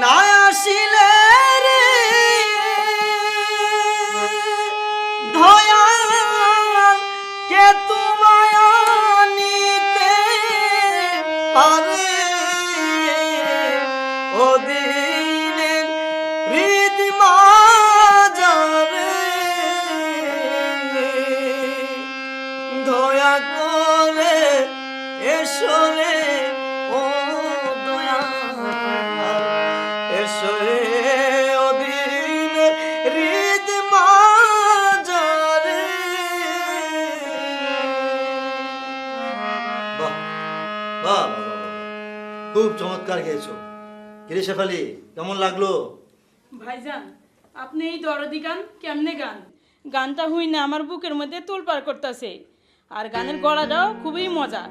না আসিলে রে দয়াল কে তোমায় নিতে পারে ওদিনের হৃদ মাঝারে দয়া করে এসো রে ও দয়াল এসো রে ওদিনের হৃদ মাঝারে। বাহ বাহ বাহ, খুব চমৎকার গেয়েছো। কিরে শেফালি, কেমন লাগলো? ভাইজান আপনি এই দরদি গান কেমনে গান? গানটা হই না আমার বুকের মধ্যে তোলপাড় করতেছে, আর গানের গলাটাও খুবই মজা।